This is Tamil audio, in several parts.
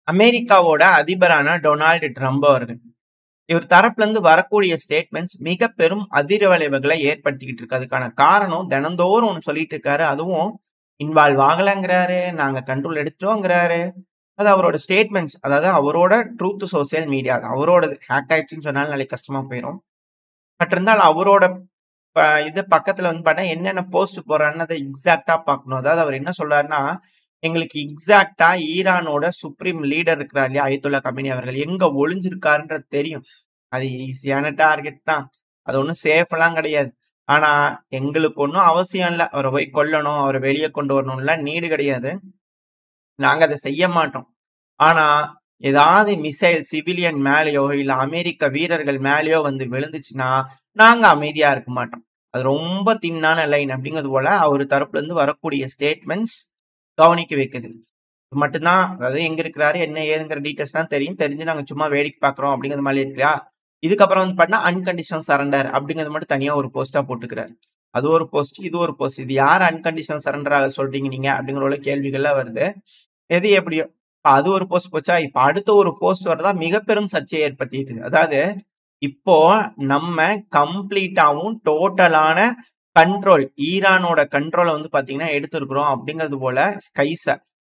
அமெரிக்காவோட அதிபரான டொனால்டு ட்ரம்ப் அவர்கள். இவர் தரப்புல இருந்து வரக்கூடிய ஸ்டேட்மெண்ட்ஸ் மிக பெரும் அதிர்வலைவுகளை ஏற்படுத்திக்கிட்டு இருக்கு. அதுக்கான காரணம் தினந்தோறும் ஒண்ணு சொல்லிட்டு இருக்காரு. அதுவும் இன்வால்வ் ஆகலங்கிறாரு. நாங்க கண்ட்ரோல் எடுத்துட்டோங்கிறாரு. அது அவரோட ஸ்டேட்மெண்ட்ஸ். அதாவது அவரோட ட்ரூத் சோசியல் மீடியா. அவரோடது ஹேக் ஆயிடுச்சுன்னு சொன்னாலும் நாளைக்கு கஷ்டமா போயிரும். பட் இருந்தாலும் அவரோட இது பக்கத்துல வந்து பார்த்தா என்னென்ன போஸ்ட் போடுறாருன்னு அதை எக்ஸாக்ட்டா பார்க்கணும். அதாவது அவர் என்ன சொல்றாருன்னா, எங்களுக்கு எக்ஸாக்ட்டா ஈரானோட சுப்ரீம் லீடர் இருக்கிறார் இல்லையா? அயத்துல்லா கமேனி அவர்கள் எங்க ஒளிஞ்சிருக்காருன்றது தெரியும். அது ஈஸியான டார்கெட் தான். அது ஒண்ணும் சேஃப்லாம் கிடையாது. ஆனா, எங்களுக்கு ஒண்ணும் அவசியம் இல்ல. அவர போய் கொல்லணும், அவர வெளிய கொண்டு வரணும்லாம் நீடு கிடையாது. நாங்க அத செய்ய மாட்டோம். ஆனா, ஏதாவது மிசைல் சிவிலியன் மேலயோ, இல்ல அமெரிக்க வீரர்கள் மேலயோ வந்து விழுந்துச்சுன்னா, நாங்க அமைதியா இருக்க மாட்டோம். அது ரொம்ப தின்னான லைன் அப்படிங்கிறது போல அவரு தரப்புல இருந்து வரக்கூடிய ஸ்டேட்மெண்ட்ஸ் கவனிக்க வைக்குது. இது மட்டும் தான் அதாவது எங்க இருக்கிறாரு, என்ன ஏதுங்கிற டீட்டெயில்ஸ்லாம் தெரியும். தெரிஞ்சு நாங்க சும்மா வேடிக்கை பார்க்குறோம் அப்படிங்கிற மாரி இருக்குல்லையா? இதுக்கப்புறம் வந்து பார்த்தீங்கன்னா, அன்கண்டிஷனல் சரண்டர் அப்படிங்கிறது மட்டும் தனியா ஒரு போஸ்ட்டா போட்டுக்கிறாரு. அது ஒரு போஸ்ட், இது ஒரு போஸ்ட். இது யார் அன்கண்டிஷனல் சரண்டர் ஆக சொல்றீங்க நீங்க? அப்படிங்கிற உள்ள கேள்விகள்லாம் வருது. எது எப்படியோ. அது ஒரு போஸ்ட் போச்சா, இப்ப அடுத்த ஒரு போஸ்ட் வரதா மிக பெரும் சர்ச்சையை ஏற்படுத்தியது. அதாவது இப்போ நம்ம கம்ப்ளீட்டாவும் டோட்டலான கண்ட்ரோல் ஈரானோட கண்ட்ரோல வந்து பாத்தீங்கன்னா எடுத்திருக்கிறோம் அப்படிங்கிறது போல ஸ்கைஸ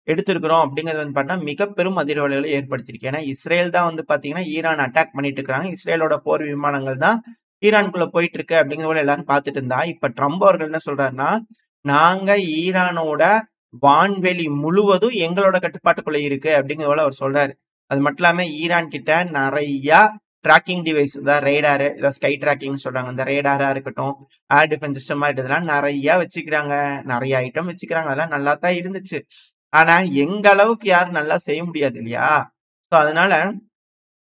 எடுத்திருக்கிறோம் அப்படிங்கிறது வந்து பார்த்தா மிக பெரும் அதிர்வலைகளை ஏற்படுத்தியிருக்கு. ஏன்னா இஸ்ரேல் தான் வந்து பாத்தீங்கன்னா ஈரான் அட்டாக் பண்ணிட்டு இருக்காங்க. இஸ்ரேலோட போர் விமானங்கள் தான் ஈரானுக்குள்ள போயிட்டு இருக்கு அப்படிங்கிறது போல எல்லாரும் பார்த்துட்டு இருந்தா, இப்ப ட்ரம்ப் அவர்கள் என்ன சொல்றாருன்னா, நாங்க ஈரானோட வான்வெளி முழுவதும் எங்களோட கட்டுப்பாட்டுக்குள்ள இருக்கு அப்படிங்கிறது போல அவர் சொல்றாரு. அது மட்டும் இல்லாம ஈரான் கிட்ட நெறைய ட்ராக்கிங் டிவைஸ் அதாவது ரேடார், இத ஸ்கை ட்ராக்கிங்ன்னு சொல்றாங்க. இந்த ரேடாரா இருக்கட்டும், ஏர் டிஃபென்ஸ் சிஸ்டம் இதெல்லாம் நெறைய வச்சுக்கிறாங்க. நெறைய ஐட்டம் வச்சுக்கிறாங்க. அதெல்லாம் நல்லா தான் இருந்துச்சு. ஆனா எங்க அளவுக்கு யாரும் நல்லா செய்ய முடியாது இல்லையா? சோ அதனால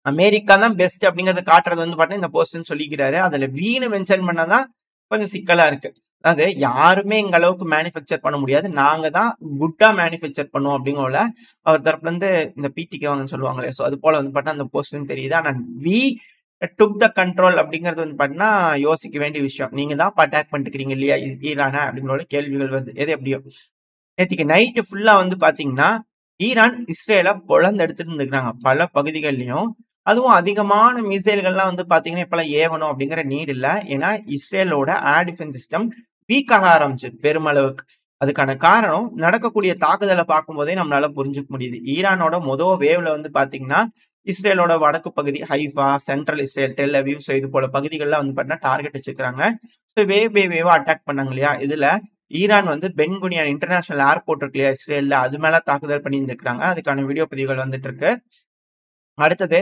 அமெரிக்கா தான் பெஸ்ட் அப்படிங்கறத காட்டுறது வந்து பார்த்தீங்கன்னா, இந்த போஸ்ட்ன்னு சொல்லிக்கிறாரு. அதுல வீன்னு மென்ஷன் பண்ணா தான் கொஞ்சம் சிக்கலா இருக்கு. அதாவது யாருமே எங்க அளவுக்கு மேனுஃபேக்சர் பண்ண முடியாது. நாங்க தான் குட்டா மேனுஃபேக்சர் பண்ணுவோம் அப்படிங்கறதுல அவர் தரப்புல இருந்து இந்த பீட்டிக்கு வாங்கன்னு சொல்லுவாங்களே. சோ அது போல வந்து பார்த்தா அந்த போஸ்ட்ன்னு தெரியுது. ஆனா வி டுக் த கண்ட்ரோல் அப்படிங்கிறது வந்து பார்த்தீங்கன்னா, யோசிக்க வேண்டிய விஷயம். நீங்க தான் இப்ப அட்டாக் பண்ணிட்டுருக்கீங்க இல்லையா? ஈரான அப்படிங்கிற கேள்விகள் வருது. எது எப்படியோ. நேத்திக்கு நைட் ஃபுல்லா வந்து பார்த்தீங்கன்னா, ஈரான் இஸ்ரேல பொளந்து எடுத்துட்டு இருந்திருக்காங்க. பல பகுதிகள்லயும். அதுவும் அதிகமான மிசைல்கள்லாம் வந்து பார்த்தீங்கன்னா, இப்பலாம் ஏவணும் அப்படிங்கிற நீட் இல்ல. ஏன்னா, இஸ்ரேலோட ஏர் டிஃபென்ஸ் சிஸ்டம் வீக் ஆக ஆரம்பிச்சு பெருமளவுக்கு. அதுக்கான காரணம் நடக்கக்கூடிய தாக்குதல பார்க்கும்போதே நம்மளால புரிஞ்சுக்க முடியுது. ஈரானோட வேவ்ல வந்து பார்த்தீங்கன்னா, இஸ்ரேலோட வடக்கு பகுதி Haifa, central Israel, Tel Aviv இது போல பகுதிகள்லாம் வந்து பார்த்தீங்கன்னா, டார்கெட் வச்சிருக்காங்க. வேவ் பை வேவா அட்டாக் பண்ணாங்க இல்லையா? இதுல ஈரான் வந்து பென் குனியான் இன்டர்நேஷனல் ஏர்போர்ட் இருக்கு இல்லையா இஸ்ரேல்ல, அது மேல தாக்குதல் பண்ணியிருந்திருக்காங்க. அதுக்கான வீடியோ பதிவுகள் வந்துட்டு இருக்கு. அடுத்தது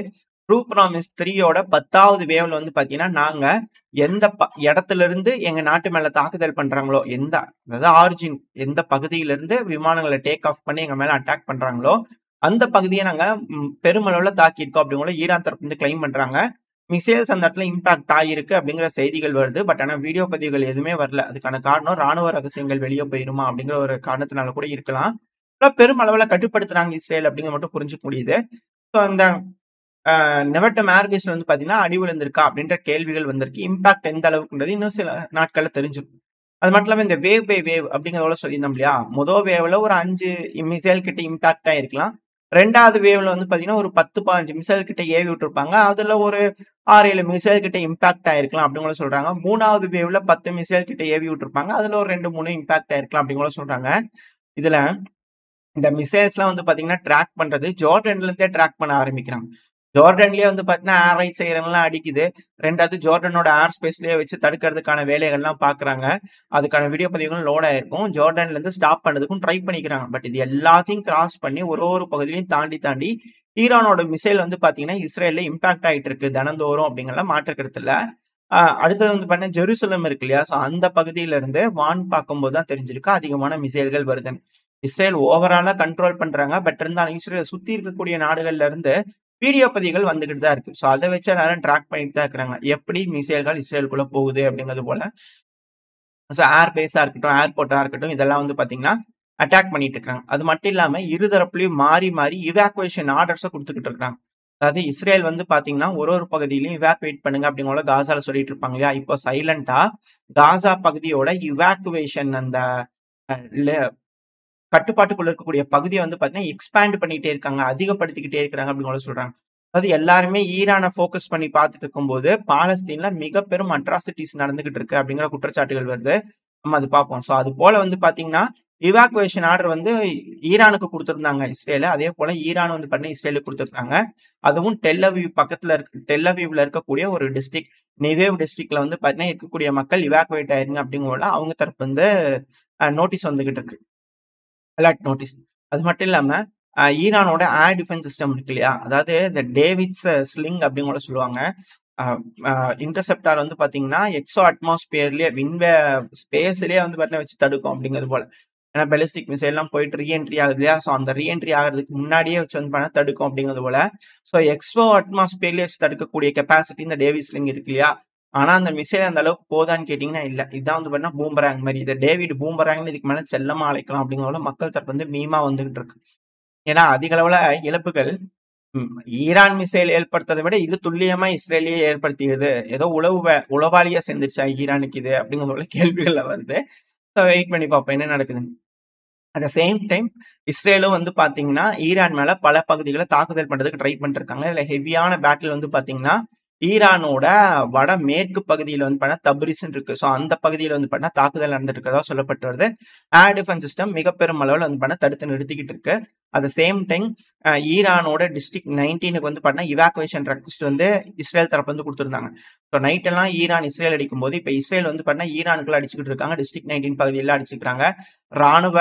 ட்ரூ ப்ராமிஸ் 3யோட 10வது வேவ்ல வந்து பாத்தீங்கன்னா, நாங்க எந்த இடத்துல இருந்து எங்க நாட்டு மேல தாக்குதல் பண்றாங்களோ, அதாவது ஆரிஜின் எந்த பகுதியில இருந்து விமானங்கள டேக் ஆஃப் பண்ணி எங்க மேல அட்டாக் பண்றாங்களோ, அந்த பகுதிய நாங்க பெருமளவுல தாக்கியிருக்கோம் அப்படிங்கிற ஈரான் தரப்பு வந்து கிளைம் பண்றாங்க. மிசைல்ஸ் அந்த இடத்துல இம்பாக்ட் ஆகியிருக்கு அப்படிங்கிற செய்திகள் வருது. பட் ஆனா வீடியோ பதிவுகள் எதுவுமே வரல. அதுக்கான காரணம் ராணுவ ரகசியங்கள் வெளிய போயிருமா அப்படிங்கிற ஒரு காரணத்தினால கூட இருக்கலாம். பெருமளவுல கட்டுப்படுத்துறாங்க இஸ்ரேல் அப்படிங்கிறது மட்டும் புரிஞ்சுக்க முடியுது. சோ இந்த நெவட்டம் ஏர்பேஸ்ல வந்து பாத்தீங்கன்னா, அடி விழுந்திருக்கா அப்படின்ற கேள்விகள் வந்திருக்கு. இம்பாக்ட் எந்த அளவுக்குன்றது இன்னும் சில நாட்கள்ல தெரிஞ்சிரும். அது மட்டும் இல்லாம இந்த வேவ் பை வேவ் அப்படிங்கிறதோட சொல்லியிருந்தோம் இல்லையா? வேவ்ல ஒரு 5 மிசைல் கிட்ட இம்பாக்ட் ஆயிருக்கலாம். 2வது வேவ்ல வந்து பாத்தீங்கன்னா, ஒரு 10, 15 மிசைல் கிட்ட ஏவி விட்டுருப்பாங்க. அதுல ஒரு 6, 7 மிசைல் கிட்ட இம்பாக்ட் ஆயிருக்கலாம் அப்படின்னு கூட சொல்றாங்க. 3வது வேவ்ல 10 மிசைல் கிட்ட ஏவி விட்டுருப்பாங்க. அதுல ஒரு 2, 3 இம்பாக்ட் ஆயிருக்கலாம் அப்படின்னு கூட சொல்றாங்க. இதுல இந்த மிசைல்ஸ்லாம் வந்து பாத்தீங்கன்னா, ட்ராக் பண்றது ஜோர்டான்ல இருந்தே ட்ராக் பண்ண ஆரம்பிக்கிறாங்க. ஜோர்டான்லயே வந்து பாத்தீங்கன்னா, ஏர் ரைட் சைரன்லாம் அடிக்குது. 2வது ஜோர்டானோட ஏர் ஸ்பேஸ்லயே வச்சு தடுக்கிறதுக்கான வேலைகள்லாம் பாக்குறாங்க. அதுக்கான வீடியோ பதிவுகள் லோட் ஆயிருக்கும். ஜோர்டான்ல இருந்து ஸ்டாப் பண்ணதுக்கும் ட்ரை பண்ணிக்கிறாங்க. பட் இது எல்லாத்தையும் கிராஸ் பண்ணி ஒரு பகுதியிலையும் தாண்டி ஈரானோட மிசைல் வந்து பாத்தீங்கன்னா, இஸ்ரேல்ல இம்பாக்ட் ஆயிட்டு இருக்கு தினந்தோறும் அப்படிங்கிறதுல மாற்று கருத்து இல்ல. அடுத்தது வந்து பாத்தீங்கன்னா, ஜெருசலம் இருக்கு இல்லையா? சோ அந்த பகுதியில இருந்து வான் பார்க்கும்போது தான் தெரிஞ்சிருக்கு அதிகமான மிசைல்கள் வருதுன்னு. இஸ்ரேல் ஓவராலா கண்ட்ரோல் பண்றாங்க. பட் இருந்தாலும் இஸ்ரேல் சுத்தி இருக்கக்கூடிய நாடுகள்ல இருந்து வீடியோ பதிவுகள் வந்துகிட்டு தான் இருக்கு. சோ அத வச்சு எல்லாரும் ட்ராக் பண்ணிட்டு தான் இருக்கிறாங்க. எப்படி மிசைல்கள் இஸ்ரேலுக்குள்ள போகுது அப்படிங்கிறது போல. சோ ஏர் பேஸா இருக்கட்டும், ஏர்போர்ட்டா இருக்கட்டும் இதெல்லாம் வந்து பாத்தீங்கன்னா, அட்டாக் பண்ணிட்டு இருக்காங்க. அது மட்டும் இல்லாம இரு தரப்புலயும் மாறி இவாக்குவேஷன் ஆர்டர்ஸ குடுத்துக்கிட்டு இருக்காங்க. அதாவது இஸ்ரேல் வந்து பாத்தீங்கன்னா, ஒரு பகுதியிலயும் இவாக்குவேட் பண்ணுங்க அப்படிங்கிற காசால சொல்லிட்டு இருப்பாங்க இல்லையா? இப்போ சைலன்ட்டா காசா பகுதியோட இவாக்குவேஷன் அந்த அ கட்டுப்பாட்டுக்குள்ள இருக்கக்கூடிய பகுதிய வந்து பார்த்தீங்கன்னா, எக்ஸ்பேண்ட் பண்ணிட்டே இருக்காங்க. அதிகப்படுத்திக்கிட்டே இருக்கிறாங்க அப்படின்னு கூட சொல்றாங்க. அதாவது எல்லாருமே ஈரான ஃபோக்கஸ் பண்ணி பார்த்துட்டு இருக்கும்போது, பாலஸ்தீன்ல மிக பெரும் அட்ராசிட்டீஸ் நடந்துகிட்டு இருக்கு அப்படிங்கிற குற்றச்சாட்டுகள் வருது. நம்ம அது பார்ப்போம். ஸோ அது போல வந்து பார்த்தீங்கன்னா, இவாக்குவேஷன் ஆர்டர் வந்து ஈரானுக்கு குடுத்திருந்தாங்க இஸ்ரேலு. அதே போல ஈரான் வந்து பார்த்தீங்கன்னா, இஸ்ரேலுக்கு குடுத்திருக்காங்க. அதுவும் டெல் அவீவ்ல இருக்கக்கூடிய ஒரு டிஸ்ட்ரிக்ட் நிவேவ் டிஸ்ட்ரிக்ட்ல வந்து பார்த்தீங்கன்னா, இருக்கக்கூடிய மக்கள் இவாக்குவேட் ஆயிருங்க அப்படிங்கம்போல அவங்க தரப்பு வந்து நோட்டீஸ் வந்துகிட்டு இருக்கு. Alert notice. அது மட்டும் இல்லாம, ஈரானோட ஏர் டிஃபென்ஸ் சிஸ்டம் இருக்கு இல்லையா? அதாவது இந்த டேவிட்ஸ் ஸ்லிங் அப்படின்னு கூட சொல்லுவாங்க. அ அ இன்டர்செப்டார் வந்து பார்த்தீங்கன்னா, எக்ஸோ அட்மாஸ்பியர்லயே ஸ்பேஸ்லயே வந்து பார்த்தீங்கன்னா வச்சு தடுக்கும் அப்படிங்கிறது போல. ஏன்னா பாலிஸ்டிக் மிசைல்லாம் போயிட்டு ரீஎன்ட்ரி ஆகுது இல்லையா? ஸோ அந்த ரீஎன்ட்ரி ஆகுறதுக்கு முன்னாடியே வச்சு வந்து பார்த்தீங்கன்னா தடுக்கும் அப்படிங்கிறது போல. ஸோ எக்ஸோ அட்மாஸ்பியர்லயே வச்சு தடுக்கக்கூடிய கெப்பாசிட்டி இந்த டேவிட் ஸ்லிங் இருக்கு இல்லையா? ஆனா அந்த மிசைல் அந்த அளவுக்கு போதான்னு கேட்டீங்கன்னா இல்ல. இதான் வந்து பார்த்தீங்கன்னா பூமராங் மாரி. இத டேவிட் பூமராங்ன்னு இதுக்கு மேல செல்லமா அழைக்கலாம் அப்படிங்கிறதுல மக்கள் தரப்பு வந்து மீமா வந்துகிட்டு இருக்கு. ஏன்னா அதிக அளவுல இழப்புகள் ம். ஈரான் மிசைல் ஏற்படுத்தத விட இது துல்லியமா இஸ்ரேலயே ஏற்படுத்தியது. ஏதோ உளவாளியா செஞ்சுருச்சா ஈரானுக்கு இது அப்படிங்கிற போல கேள்விகள்ல வருது. ஸோ வெயிட் பண்ணி பார்ப்போம் என்ன நடக்குதுன்னு. அட் த சேம் டைம் இஸ்ரேலும் வந்து பார்த்தீங்கன்னா, ஈரான் மேல பல பகுதிகள தாக்குதல் பண்றதுக்கு ட்ரை பண்ணிட்டுருக்காங்க. இதுல ஹெவியான பேட்டில் வந்து பார்த்தீங்கன்னா, ஈரானோட வடமேற்கு பகுதியில வந்து பார்த்தீங்கன்னா, தப்ரிஸ்ன்னு இருக்கு. ஸோ அந்த பகுதியில வந்து பார்த்தீங்கன்னா, தாக்குதல் நடந்துட்டு இருக்கிறதா சொல்லப்பட்டு வருது. ஏர் டிஃபென்ஸ் சிஸ்டம் மிக பெரும் அளவுல வந்து பார்த்தீங்கன்னா, தடுத்து நிறுத்திக்கிட்டு இருக்கு. அட் த சேம் டைம் ஈரானோட டிஸ்ட்ரிக்ட் 19க்கு வந்து பார்த்தீங்கன்னா, இவாக்குவேஷன் ரெக்வெஸ்ட் வந்து இஸ்ரேல் தரப்பு வந்து குடுத்திருந்தாங்க. ஸோ நைட் எல்லாம் ஈரான் இஸ்ரேல் அடிக்கும்போது, இப்ப இஸ்ரேல் வந்து பார்த்தீங்கன்னா, ஈரானுக்குள்ள அடிச்சுக்கிட்டு இருக்காங்க. டிஸ்ட்ரிக்ட் 19 பகுதியில அடிச்சுக்கிறாங்க. ராணுவ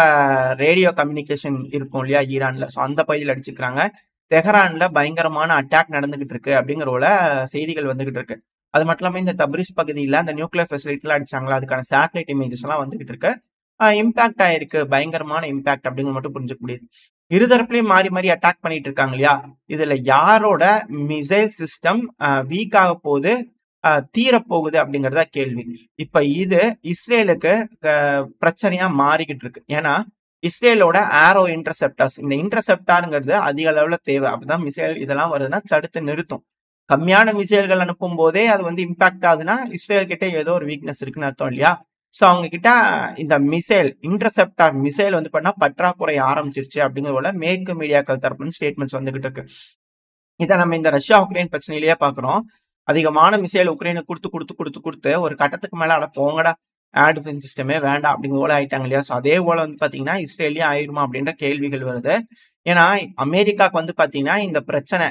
ரேடியோ கம்யூனிகேஷன் இருக்கும் இல்லையா ஈரான்ல. ஸோ அந்த பகுதியில அடிச்சுக்கிறாங்க. தெஹ்ரான்ல பயங்கரமான அட்டாக் நடந்துகிட்டு இருக்கு அப்படிங்கிற போல செய்திகள் வந்துகிட்டு இருக்கு. அது மட்டும் இல்லாம இந்த தப்ரிஸ் பகுதியில அந்த நியூக்ளியர் ஃபெசிலிட்டிலாம் அடிச்சாங்களா, அதுக்கான சேட்டலைட் இமேஜஸ் எல்லாம் வந்துகிட்டு இருக்கு. இம்பாக்ட் ஆயிருக்கு. பயங்கரமான இம்பாக்ட் அப்படிங்கிறது மட்டும் புரிஞ்சுக்க முடியுது. இருதரப்புலயும் மாறி மாறி அட்டாக் பண்ணிட்டு இருக்காங்க இல்லையா? இதுல யாரோட மிசைல் சிஸ்டம் வீக் ஆக போகுது, தீரப்போகுது அப்படிங்கிறது தான் கேள்வி. இப்ப இது இஸ்ரேலுக்கு அ பிரச்சனையா மாறிக்கிட்டு இருக்கு. ஏன்னா, இஸ்ரேலோட ஏரோ இன்டர்செப்டார்ஸ் இந்த இன்டர்செப்டார்ங்கிறது அதிக அளவுல தேவை. அப்பதான் மிசைல் இதெல்லாம் வருதுன்னா தடுத்து நிறுத்தும். கம்மியான மிசைல்கள் அனுப்பும்போதே அது வந்து இம்பாக்ட் ஆகுதுன்னா, இஸ்ரேல் கிட்ட ஏதோ ஒரு வீக்னஸ் இருக்குன்னு அர்த்தம் இல்லையா? ஸோ அவங்க கிட்ட இந்த இன்டர்செப்டார் மிசைல் வந்து பார்த்தீங்கன்னா பற்றாக்குறை ஆரம்பிச்சிருச்சு அப்படிங்கிற போல மேற்கு மீடியாக்கள் தரப்புல ஸ்டேட்மெண்ட்ஸ் வந்துகிட்டு இருக்கு. இத நம்ம இந்த ரஷ்யா, உக்ரைன் பிரச்சனையிலேயே பார்க்கிறோம். அதிகமான மிசைல் உக்ரைனுக்கு குடுத்து ஒரு கட்டத்துக்கு மேல அட போங்கடா ஏர் டிஃபென்ஸ் சிஸ்டமே வேண்டாம் அப்படிங்கிற போல ஆயிட்டாங்க இல்லையா? ஸோ அதே போல வந்து பார்த்தீங்கன்னா, இஸ்ரேல்லயும் ஆயிருமா அப்படின்ற கேள்விகள் வருது. ஏன்னா, அமெரிக்காக்கு வந்து பார்த்தீங்கன்னா, இந்த பிரச்சனை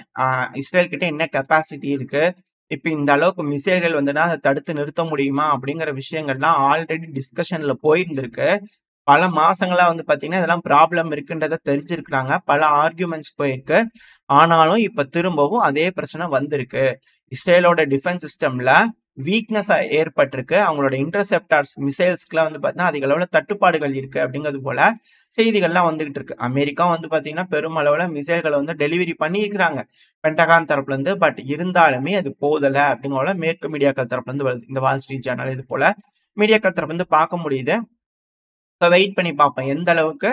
இஸ்ரேல் கிட்ட என்ன கெப்பாசிட்டி இருக்கு? இப்ப இந்த அளவுக்கு மிசைல்கள் வந்துனா அத தடுத்து நிறுத்த முடியுமா? அப்படிங்கிற விஷயங்கள்லாம் ஆல்ரெடி டிஸ்கஷன்ல போயிருந்திருக்கு. பல மாசங்களா வந்து பார்த்தீங்கன்னா, இதெல்லாம் ப்ராப்ளம் இருக்குன்றத தெரிஞ்சிருக்கிறாங்க. பல ஆர்குமெண்ட்ஸ் போயிருக்கு. ஆனாலும் இப்ப திரும்பவும் அதே பிரச்சனை வந்திருக்கு. இஸ்ரேலோட டிஃபென்ஸ் சிஸ்டம்ல வீக்னஸ் ஏற்பட்டிருக்கு. அவங்களோட இன்டர்செப்டார்ஸ் மிசைல்ஸ்க்குலாம் வந்து பார்த்தீங்கன்னா, அதிக அளவுல தட்டுப்பாடுகள் இருக்கு அப்படிங்கிறது போல செய்திகள்லாம் வந்துகிட்டு இருக்கு. அமெரிக்கா வந்து பார்த்தீங்கன்னா, பெருமளவுல மிசைல்கள வந்து டெலிவரி பண்ணியிருக்கிறாங்க. பென்டகான் தரப்புல இருந்து. பட் இருந்தாலுமே அது போதல அப்படிங்கிற போல மேற்கு மீடியாக்கள் தரப்புல இருந்து வருது. இந்த வால் ஸ்ட்ரீட் ஜர்னல் இது போல மீடியாக்கள் தரப்புல இருந்து பார்க்க முடியுது. வெயிட் பண்ணி பார்ப்போம். எந்த அளவுக்கு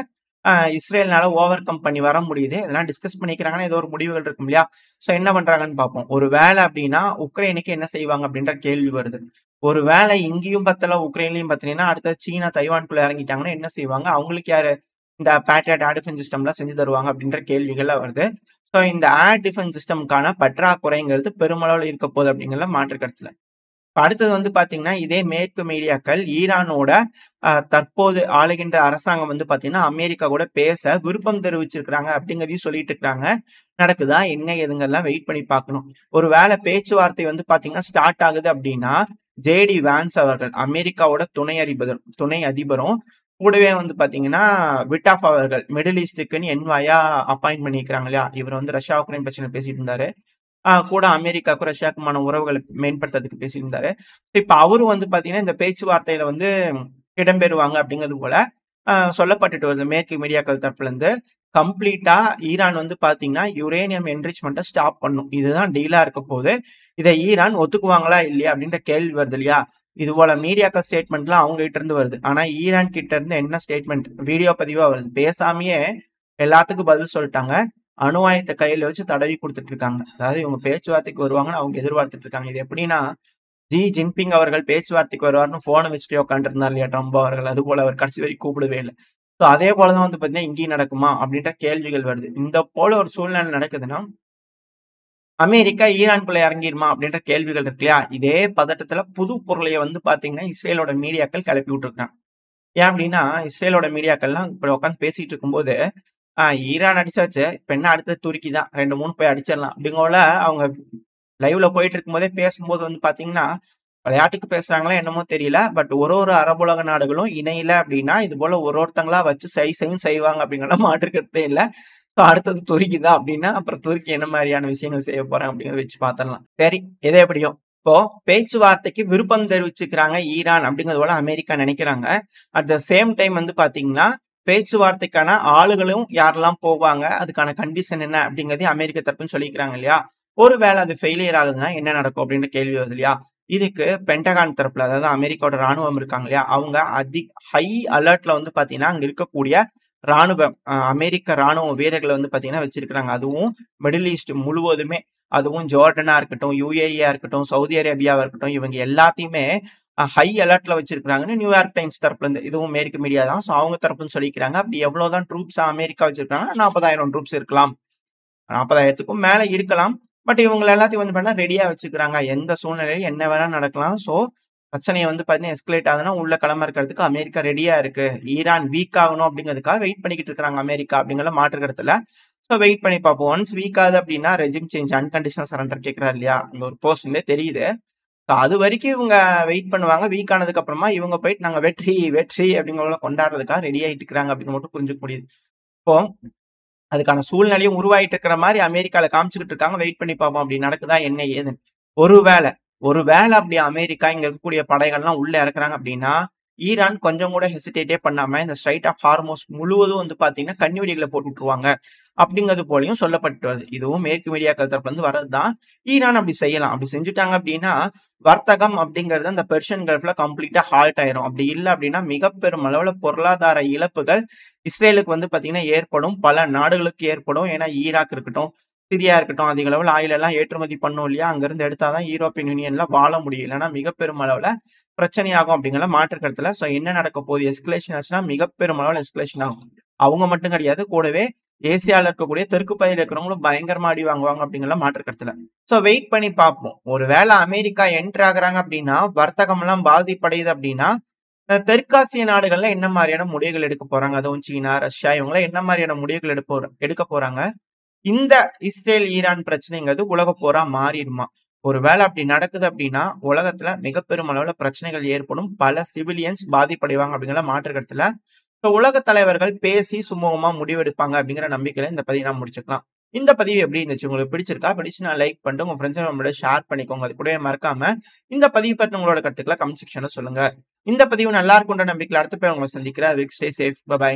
இஸ்ரேல்னால ஓவர் கம் பண்ணி வர முடியுது. இதெல்லாம் டிஸ்கஸ் பண்ணிக்கிறாங்கன்னா, ஏதோ ஒரு முடிவுகள் இருக்கும் இல்லையா? ஸோ என்ன பண்றாங்கன்னு பார்ப்போம். ஒரு வேளை அப்படின்னா, உக்ரைனுக்கு என்ன செய்வாங்க அப்படின்ற கேள்வி வருது. ஒரு வேளை இங்கேயும் பத்தல, உக்ரைன்லயும் பத்தலைன்னா, அடுத்தது சீனா தைவான்குள்ள இறங்கிட்டாங்கன்னா என்ன செய்வாங்க? அவங்களுக்கு யாரு இந்த பேட்ரியாட் ஏர் டிஃபென்ஸ் சிஸ்டம்லாம் செஞ்சு தருவாங்க அப்படின்ற கேள்விகள்லாம் வருது. ஸோ இந்த ஏர் டிஃபென்ஸ் சிஸ்டம்க்கான பற்றாக்குறைங்கிறது பெருமளவுல இருக்க போகுது அப்படிங்கிறதுல மாற்று கருத்து இல்ல. அடுத்தது வந்து பார்த்தீங்கன்னா, இதே மேற்கு மீடியாக்கள் ஈரானோட தற்போது ஆளுகின்ற அரசாங்கம் வந்து பார்த்தீங்கன்னா, அமெரிக்கா கூட பேச விருப்பம் தெரிவிச்சிருக்கிறாங்க அப்படிங்கிறதையும் சொல்லிட்டு இருக்காங்க. நடக்குதா? என்ன ஏதுங்கெல்லாம் வெயிட் பண்ணி பார்க்கணும். ஒரு வேளை பேச்சுவார்த்தை வந்து பார்த்தீங்கன்னா, ஸ்டார்ட் ஆகுது அப்படின்னா, ஜேடி வான்ஸ் அவர்கள் அமெரிக்காவோட துணை அதிபரும் கூடவே வந்து பார்த்தீங்கன்னா, விட்டாஃப் அவர்கள் மிடில் ஈஸ்ட்டுக்குன்னு என்வாயா அப்பாயிண்ட் பண்ணியிருக்கிறாங்க இல்லையா? இவர் வந்து ரஷ்யா, உக்ரைன் பிரச்சனை பேசிட்டு இருந்தாரு. கூட அமெரிக்காவுக்கும், ரஷ்யாவுக்குமான உறவுகள மேம்படுத்துறதுக்கு பேசியிருந்தாரு. இப்ப அவரும் வந்து பார்த்தீங்கன்னா, இந்த பேச்சுவார்த்தையில வந்து இடம்பெறுவாங்க அப்படிங்கிறது போல சொல்லப்பட்டுட்டு வருது. மேற்கு மீடியாக்கள் தரப்புலருந்து. கம்ப்ளீட்டா ஈரான் வந்து பார்த்தீங்கன்னா, யுரேனியம் என்ரிச்மென்ட்ட ஸ்டாப் பண்ணும். இதுதான் டீலா இருக்க போது. இத ஈரான் ஒத்துக்குவாங்களா? இல்லையா? அப்படின்ற கேள்வி வருது இல்லையா? இது போல மீடியாக்கள் ஸ்டேட்மெண்ட்லாம் அவங்க கிட்ட இருந்து வருது. ஆனா ஈரான் கிட்ட இருந்து என்ன ஸ்டேட்மெண்ட் வீடியோ பதிவா வருது. பேசாமயே எல்லாத்துக்கும் பதில் சொல்ட்டாங்க. அணு ஆயுதத்த கையில வச்சு தடவி குடுத்துட்டு இருக்காங்க. அதாவது இவங்க பேச்சுவார்த்தைக்கு வருவாங்கன்னு அவங்க எதிர்பார்த்துட்டு இருக்காங்க. இது எப்படின்னா, ஜின்பிங் அவர்கள் பேச்சுவார்த்தைக்கு வருவார்ன்னு ஃபோன வச்சுட்டே உட்காந்துட்டு இருந்தார் இல்லையா ட்ரம்ப் அவர்கள். அதுபோல அவர் கடைசி வரைக்கும் கூப்பிடவே இல்ல. ஸோ அதே போல தான் வந்து பார்த்தீங்கன்னா, இங்கேயும் நடக்குமா? அப்படின்ற கேள்விகள் வருது. இந்த போல ஒரு சூழ்நிலை நடக்குதுன்னா, அமெரிக்கா ஈரான்குள்ள இறங்கிருமா? அப்படின்ற கேள்விகள் இருக்கு இல்லையா? இதே பதட்டத்துல புது பொருளைய வந்து பார்த்தீங்கன்னா, இஸ்ரேலோட மீடியாக்கள் கிளப்பி விட்டுருக்காங்க. ஏன் அப்படின்னா, இஸ்ரேலோட மீடியாக்கள்லாம் இப்ப உட்காந்து பேசிட்டு இருக்கும்போது, ஈரான் அடிச்சாச்சு. இப்ப என்ன அடுத்தது துருக்கி தான். 2, 3 போய் அடிச்சிடலாம். அப்படிங்கோல அவங்க லைவ்ல போயிட்டு இருக்கும்போதே பேசும்போது வந்து பார்த்தீங்கன்னா, விளையாட்டுக்கு பேசுறாங்களா என்னமோ தெரியல. பட் ஒரு அரபுலக நாடுகளும் இணையல அப்படின்னா, இது போல ஒருத்தங்களா வச்சு செய்ன்னு செய்வாங்க அப்படிங்கிற மாற்று கருத்தே இல்ல. ஸோ அடுத்தது துருக்கி தான் அப்படின்னா, அப்புறம் துருக்கி என்ன மாரியான விஷயங்கள் செய்ய போறாங்க அப்படிங்கிறத வச்சு பார்த்துடலாம். சரி, எது எப்படியோ. இப்போ பேச்சுவார்த்தைக்கு விருப்பம் தெரிவிச்சுக்கிறாங்க ஈரான் அப்படிங்கிறது போல அமெரிக்கா நினைக்கிறாங்க. அட் த சேம் டைம் வந்து பார்த்தீங்கன்னா, பேச்சுவார்த்தைக்கான ஆளுகளும் யாரெல்லாம் போவாங்க, அதுக்கான கண்டிஷன் என்ன அப்படிங்கிறதையும் அமெரிக்க தரப்புன்னு சொல்லிக்கிறாங்க இல்லையா? ஒருவேளை அது ஃபெயிலியர் ஆகுதுன்னா என்ன நடக்கும் அப்படின்ற கேள்வி வருது இல்லையா? இதுக்கு பென்டகான் தரப்புல அதாவது அமெரிக்காவோட ராணுவம் இருக்காங்க இல்லையா? அவங்க ஹை அலர்ட்ல வந்து பார்த்தீங்கன்னா, அங்க இருக்கக்கூடிய ராணுவம் அமெரிக்க ராணுவ வீரர்கள வந்து பார்த்தீங்கன்னா வச்சிருக்கிறாங்க. அதுவும் மிடில் ஈஸ்ட் முழுவதுமே. அதுவும் ஜோர்டனா இருக்கட்டும், யுஏஇயா இருக்கட்டும், சவுதி அரேபியாவா இருக்கட்டும், இவங்க எல்லாத்தையுமே ஹை அலர்ட்ல வச்சிருக்காங்கன்னு நியூயார்க் டைம்ஸ் தரப்புல இருந்து. இதுவும் மேற்கு மீடியா தான். ஸோ அவங்க தரப்புன்னு சொல்லிக்கிறாங்க. அப்படி எவ்வளோதான் ட்ரூப்ஸ் அமெரிக்கா வச்சிருக்காங்கன்னா 40,000 ட்ரூப்ஸ் இருக்கலாம். 40,000த்துக்கும் மேல இருக்கலாம். பட் இவங்க எல்லாத்தையும் வந்து பார்த்தீங்கன்னா ரெடியா வச்சுக்கிறாங்க. எந்த சூழ்நிலையிலும் என்ன வேணா நடக்கலாம். ஸோ பிரச்சனைய வந்து பார்த்தீங்கன்னா எஸ்கலேட் ஆகுதுன்னா உள்ள களமிறக்கிறதுக்கு அமெரிக்கா ரெடியா இருக்கு. ஈரான் வீக் ஆகணும் அப்படிங்கிறதுக்காக வெயிட் பண்ணிக்கிட்டு இருக்காங்க அமெரிக்கா அப்படிங்கிற மாற்று கருத்து இல்ல. ஸோ வெயிட் பண்ணி பார்ப்போம். ஒன்ஸ் வீக் ஆகுது அப்படின்னா ரெஜிம் சேஞ்ச் அன்கண்டிஷனல் சரண்டர் கேட்கிறாரு இல்லையா? அந்த ஒரு போஸ்ட்லயே தெரியுது. ஸோ அது வரைக்கும் இவங்க வெயிட் பண்ணுவாங்க. வீக் ஆனதுக்கு அப்புறமா இவங்க போயிட்டு நாங்க வெற்றி, வெற்றி அப்படிங்கிறத கொண்டாடுறதுக்காக ரெடி ஆயிட்டு இருக்கிறாங்க அப்படின்னு மட்டும் புரிஞ்சுக்க முடியுது. இப்போ அதுக்கான சூழ்நிலையும் உருவாயிட்டு இருக்கிற மாரி அமெரிக்கால காமிச்சுக்கிட்டு இருக்காங்க. வெயிட் பண்ணி பார்ப்போம். அப்படி நடக்குதா என்ன ஏதுன்னு. ஒருவேள ஒருவேள அப்படி அமெரிக்கா இங்க இருக்கக்கூடிய படைகள்லாம் உள்ள இறக்குறாங்க அப்படின்னா, ஈரான் கொஞ்சம் கூட ஹெசிடேட்டே பண்ணாம இந்த ஸ்ட்ரைட் ஆஃப் ஹார்மோஸ் முழுவதும் வந்து பார்த்தீங்கன்னா, கன்னிவெடிகள போட்டு விட்டுருவாங்க. அப்படிங்கிறது போலயும் சொல்லப்பட்டு வருது. இதுவும் மேற்கு மீடியாக்கள் தரப்புல இருந்து வர்றது தான். ஈரான் அப்படி செய்யலாம். அப்படி செஞ்சுட்டாங்க அப்படின்னா, வர்த்தகம் அப்படிங்கிறது அந்த பெர்ஷியன் கல்ஃப்ல கம்ப்ளீட்டா ஹால்ட் ஆயிரும். அப்படி இல்ல அப்படின்னா, மிக பெரும் அளவுல பொருளாதார இழப்புகள் இஸ்ரேலுக்கு வந்து பார்த்தீங்கன்னா ஏற்படும். பல நாடுகளுக்கு ஏற்படும். ஏன்னா ஈராக் இருக்கட்டும், சிரியா இருக்கட்டும், அதிக அளவுல ஆயில் எல்லாம் ஏற்றுமதி பண்ணும் இல்லையா? அங்கிருந்து எடுத்தா தான் யூரோப்பியன் யூனியன்ல வாழ முடியும். இல்லன்னா மிக பெரும் அளவுல பிரச்சனையாகும் அப்படிங்கிற மாற்று கருத்துல. ஸோ என்ன நடக்க போகுது? எஸ்கலேஷன் ஆச்சுன்னா மிக பெரும் அளவுல எஸ்கலேஷன் ஆகும். அவங்க மட்டும் கிடையாது. கூடவே ஏசியால இருக்கக்கூடிய தெற்கு பகுதியில இருக்கிறவங்களும் பயங்கரமா அடி வாங்குவாங்க அப்படிங்கிற மாற்று கருத்துல. ஸோ வெயிட் பண்ணி பார்ப்போம். ஒருவேளை அமெரிக்கா என்டர் ஆகுறாங்க அப்படின்னா, வர்த்தகம் எல்லாம் பாதிப்படையுது அப்படின்னா, தெற்காசிய நாடுகள்ல என்ன மாரியான முடிவுகள் எடுக்க போறாங்க? அதுவும் சீனா, ரஷ்யா இவங்கலாம் என்ன மாரியான முடிவுகள் எடுக்க போறாங்க? இந்த இஸ்ரேல், ஈரான் பிரச்சனைங்கிறது உலகப் போரா மாறிடுமா? ஒருவேளை அப்படி நடக்குது அப்படின்னா, உலகத்துல மிக பெரும் அளவுல பிரச்சனைகள் ஏற்படும். பல சிவிலியன்ஸ் பாதிப்படைவாங்க அப்படிங்கிற மாற்று கருத்துல. ஸோ உலக தலைவர்கள் பேசி சுமூகமா முடிவெடுப்பாங்க அப்படிங்கிற நம்பிக்கையில இந்த பதிவை நாம் முடிச்சுக்கலாம். இந்த பதிவு எப்படி இருந்துச்சு? உங்களுக்கு பிடிச்சிருக்கா? பிடிச்சுனா லைக் பண்ணிட்டு உங்க ஃப்ரெண்ட்ஸ் நம்மளோட ஷேர் பண்ணிக்கோங்க. அது கூடவே மறக்காம இந்த பதிவு பத்தி உங்களோட கருத்துக்களை கமெண்ட் செக்ஷன்ல சொல்லுங்க. இந்த பதிவு நல்லா இருக்குன்ற நம்பிக்கையில அடுத்த பேர் உங்களை சந்திக்கிறேன். Stay safe. பை.